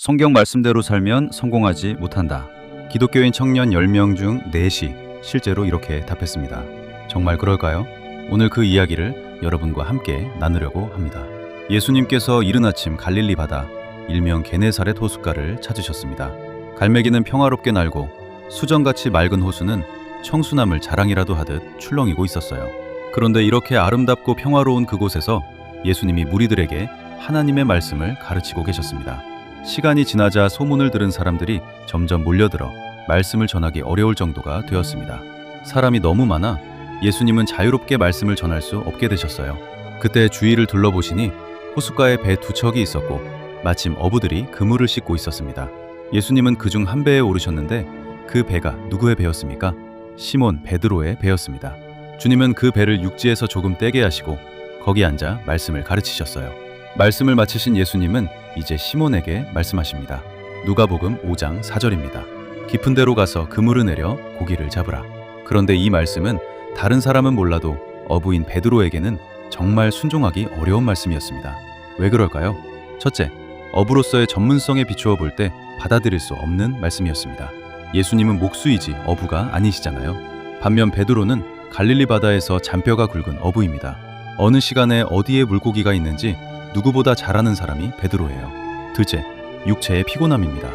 성경 말씀대로 살면 성공하지 못한다. 기독교인 청년 10명 중 4시 실제로 이렇게 답했습니다. 정말 그럴까요? 오늘 그 이야기를 여러분과 함께 나누려고 합니다. 예수님께서 이른 아침 갈릴리 바다, 일명 게네사렛 호숫가를 찾으셨습니다. 갈매기는 평화롭게 날고 수정같이 맑은 호수는 청순함을 자랑이라도 하듯 출렁이고 있었어요. 그런데 이렇게 아름답고 평화로운 그곳에서 예수님이 무리들에게 하나님의 말씀을 가르치고 계셨습니다. 시간이 지나자 소문을 들은 사람들이 점점 몰려들어 말씀을 전하기 어려울 정도가 되었습니다. 사람이 너무 많아 예수님은 자유롭게 말씀을 전할 수 없게 되셨어요. 그때 주위를 둘러보시니 호숫가에 배 2척이 있었고 마침 어부들이 그물을 씻고 있었습니다. 예수님은 그중 한 배에 오르셨는데 그 배가 누구의 배였습니까? 시몬 베드로의 배였습니다. 주님은 그 배를 육지에서 조금 떼게 하시고 거기 앉아 말씀을 가르치셨어요. 말씀을 마치신 예수님은 이제 시몬에게 말씀하십니다. 누가복음 5장 4절입니다. 깊은 데로 가서 그물을 내려 고기를 잡으라. 그런데 이 말씀은 다른 사람은 몰라도 어부인 베드로에게는 정말 순종하기 어려운 말씀이었습니다. 왜 그럴까요? 첫째, 어부로서의 전문성에 비추어 볼 때 받아들일 수 없는 말씀이었습니다. 예수님은 목수이지 어부가 아니시잖아요. 반면 베드로는 갈릴리 바다에서 잔뼈가 굵은 어부입니다. 어느 시간에 어디에 물고기가 있는지 누구보다 잘 아는 사람이 베드로예요. 둘째, 육체의 피곤함입니다.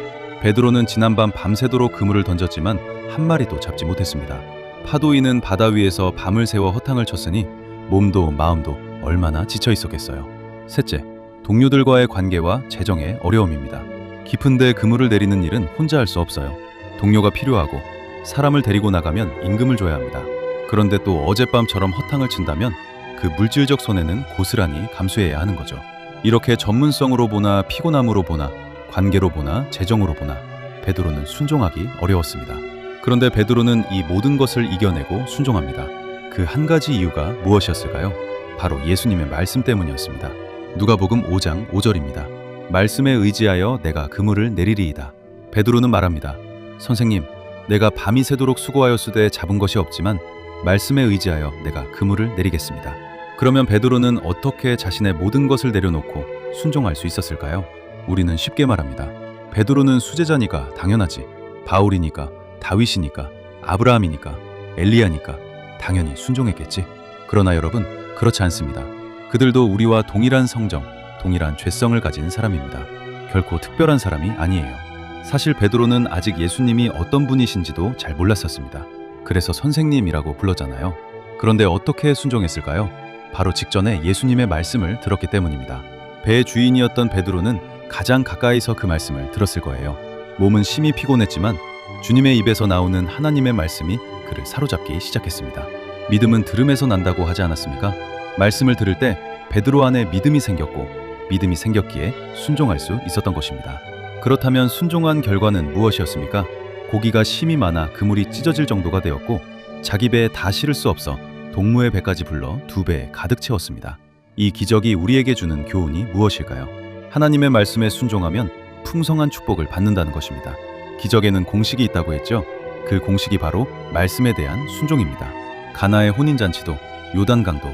베드로는 지난밤 밤새도록 그물을 던졌지만 한 마리도 잡지 못했습니다. 파도이는 바다 위에서 밤을 새워 허탕을 쳤으니 몸도 마음도 얼마나 지쳐 있었겠어요. 셋째, 동료들과의 관계와 재정의 어려움입니다. 깊은데 그물을 내리는 일은 혼자 할 수 없어요. 동료가 필요하고 사람을 데리고 나가면 임금을 줘야 합니다. 그런데 또 어젯밤처럼 허탕을 친다면 그 물질적 손해는 고스란히 감수해야 하는 거죠. 이렇게 전문성으로 보나 피곤함으로 보나 관계로 보나 재정으로 보나 베드로는 순종하기 어려웠습니다. 그런데 베드로는 이 모든 것을 이겨내고 순종합니다. 그 한 가지 이유가 무엇이었을까요? 바로 예수님의 말씀 때문이었습니다. 누가복음 5장 5절입니다. 말씀에 의지하여 내가 그물을 내리리이다. 베드로는 말합니다. 선생님, 내가 밤이 새도록 수고하였으되 잡은 것이 없지만 말씀에 의지하여 내가 그물을 내리겠습니다. 그러면 베드로는 어떻게 자신의 모든 것을 내려놓고 순종할 수 있었을까요? 우리는 쉽게 말합니다. 베드로는 수제자니까 당연하지. 바울이니까, 다윗이니까, 아브라함이니까, 엘리야니까 당연히 순종했겠지. 그러나 여러분, 그렇지 않습니다. 그들도 우리와 동일한 성정, 동일한 죄성을 가진 사람입니다. 결코 특별한 사람이 아니에요. 사실 베드로는 아직 예수님이 어떤 분이신지도 잘 몰랐었습니다. 그래서 선생님이라고 불렀잖아요. 그런데 어떻게 순종했을까요? 바로 직전에 예수님의 말씀을 들었기 때문입니다. 배의 주인이었던 베드로는 가장 가까이서 그 말씀을 들었을 거예요. 몸은 심히 피곤했지만 주님의 입에서 나오는 하나님의 말씀이 그를 사로잡기 시작했습니다. 믿음은 들음에서 난다고 하지 않았습니까? 말씀을 들을 때 베드로 안에 믿음이 생겼고 믿음이 생겼기에 순종할 수 있었던 것입니다. 그렇다면 순종한 결과는 무엇이었습니까? 고기가 심이 많아 그물이 찢어질 정도가 되었고 자기 배에 다 실을 수 없어 동무의 배까지 불러 2배에 가득 채웠습니다. 이 기적이 우리에게 주는 교훈이 무엇일까요? 하나님의 말씀에 순종하면 풍성한 축복을 받는다는 것입니다. 기적에는 공식이 있다고 했죠. 그 공식이 바로 말씀에 대한 순종입니다. 가나의 혼인잔치도, 요단강도,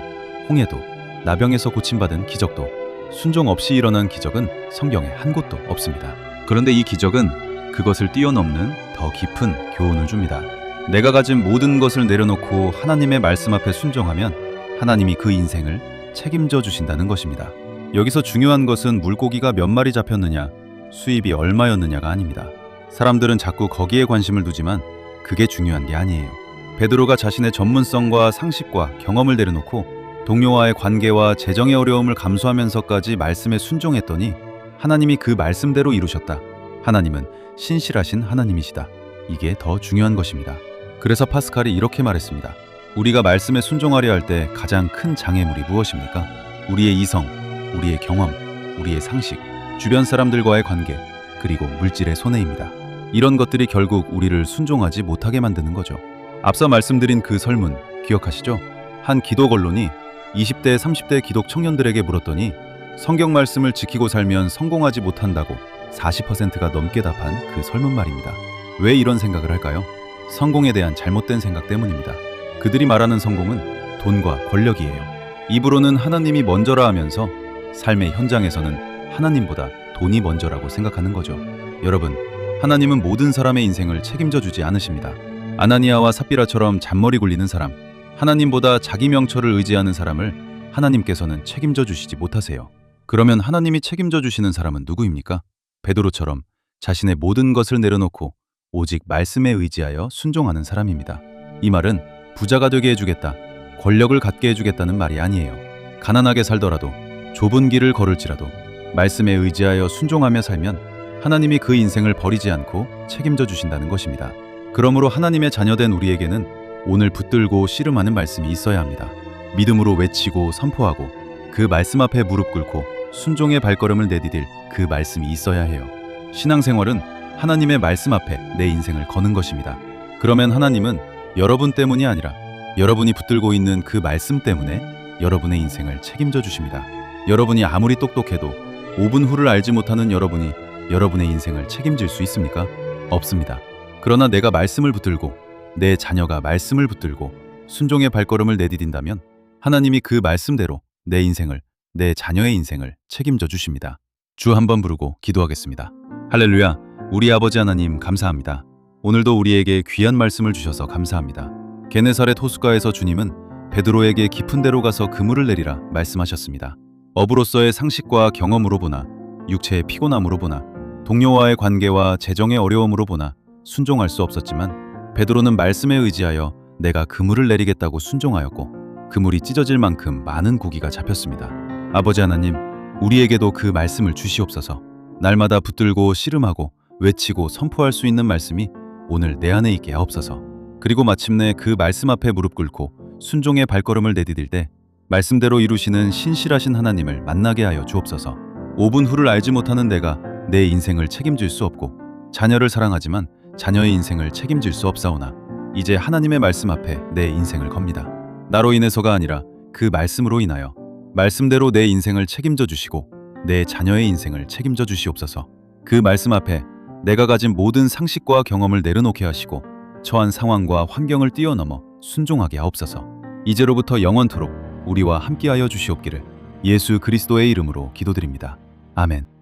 홍해도, 나병에서 고침받은 기적도 순종 없이 일어난 기적은 성경에 한 곳도 없습니다. 그런데 이 기적은 그것을 뛰어넘는 더 깊은 교훈을 줍니다. 내가 가진 모든 것을 내려놓고 하나님의 말씀 앞에 순종하면 하나님이 그 인생을 책임져 주신다는 것입니다. 여기서 중요한 것은 물고기가 몇 마리 잡혔느냐, 수입이 얼마였느냐가 아닙니다. 사람들은 자꾸 거기에 관심을 두지만 그게 중요한 게 아니에요. 베드로가 자신의 전문성과 상식과 경험을 내려놓고 동료와의 관계와 재정의 어려움을 감수하면서까지 말씀에 순종했더니 하나님이 그 말씀대로 이루셨다. 하나님은 신실하신 하나님이시다. 이게 더 중요한 것입니다. 그래서 파스칼이 이렇게 말했습니다. 우리가 말씀에 순종하려 할 때 가장 큰 장애물이 무엇입니까? 우리의 이성, 우리의 경험, 우리의 상식, 주변 사람들과의 관계, 그리고 물질의 손해입니다. 이런 것들이 결국 우리를 순종하지 못하게 만드는 거죠. 앞서 말씀드린 그 설문 기억하시죠? 한 기독 언론이 20대, 30대 기독 청년들에게 물었더니 성경 말씀을 지키고 살면 성공하지 못한다고 40%가 넘게 답한 그 설문 말입니다. 왜 이런 생각을 할까요? 성공에 대한 잘못된 생각 때문입니다. 그들이 말하는 성공은 돈과 권력이에요. 입으로는 하나님이 먼저라 하면서 삶의 현장에서는 하나님보다 돈이 먼저라고 생각하는 거죠. 여러분, 하나님은 모든 사람의 인생을 책임져 주지 않으십니다. 아나니아와 삽비라처럼 잔머리 굴리는 사람, 하나님보다 자기 명철을 의지하는 사람을 하나님께서는 책임져 주시지 못하세요. 그러면 하나님이 책임져 주시는 사람은 누구입니까? 베드로처럼 자신의 모든 것을 내려놓고 오직 말씀에 의지하여 순종하는 사람입니다. 이 말은 부자가 되게 해주겠다, 권력을 갖게 해주겠다는 말이 아니에요. 가난하게 살더라도, 좁은 길을 걸을지라도 말씀에 의지하여 순종하며 살면 하나님이 그 인생을 버리지 않고 책임져 주신다는 것입니다. 그러므로 하나님의 자녀된 우리에게는 오늘 붙들고 씨름하는 말씀이 있어야 합니다. 믿음으로 외치고 선포하고 그 말씀 앞에 무릎 꿇고 순종의 발걸음을 내디딜 그 말씀이 있어야 해요. 신앙생활은 하나님의 말씀 앞에 내 인생을 거는 것입니다. 그러면 하나님은 여러분 때문이 아니라 여러분이 붙들고 있는 그 말씀 때문에 여러분의 인생을 책임져 주십니다. 여러분이 아무리 똑똑해도 5분 후를 알지 못하는 여러분이 여러분의 인생을 책임질 수 있습니까? 없습니다. 그러나 내가 말씀을 붙들고 내 자녀가 말씀을 붙들고 순종의 발걸음을 내디딘다면 하나님이 그 말씀대로 내 인생을, 내 자녀의 인생을 책임져 주십니다. 주 한번 부르고 기도하겠습니다. 할렐루야, 우리 아버지 하나님 감사합니다. 오늘도 우리에게 귀한 말씀을 주셔서 감사합니다. 게네사렛 호숫가에서 주님은 베드로에게 깊은 데로 가서 그물을 내리라 말씀하셨습니다. 어부로서의 상식과 경험으로 보나, 육체의 피곤함으로 보나, 동료와의 관계와 재정의 어려움으로 보나 순종할 수 없었지만 베드로는 말씀에 의지하여 내가 그물을 내리겠다고 순종하였고 그물이 찢어질 만큼 많은 고기가 잡혔습니다. 아버지 하나님, 우리에게도 그 말씀을 주시옵소서. 날마다 붙들고 씨름하고 외치고 선포할 수 있는 말씀이 오늘 내 안에 있게 하옵소서. 그리고 마침내 그 말씀 앞에 무릎 꿇고 순종의 발걸음을 내디딜 때 말씀대로 이루시는 신실하신 하나님을 만나게 하여 주옵소서. 5분 후를 알지 못하는 내가 내 인생을 책임질 수 없고 자녀를 사랑하지만 자녀의 인생을 책임질 수 없사오나 이제 하나님의 말씀 앞에 내 인생을 겁니다. 나로 인해서가 아니라 그 말씀으로 인하여 말씀대로 내 인생을 책임져 주시고 내 자녀의 인생을 책임져 주시옵소서. 그 말씀 앞에 내가 가진 모든 상식과 경험을 내려놓게 하시고 처한 상황과 환경을 뛰어넘어 순종하게 하옵소서. 이제로부터 영원토록 우리와 함께하여 주시옵기를 예수 그리스도의 이름으로 기도드립니다. 아멘.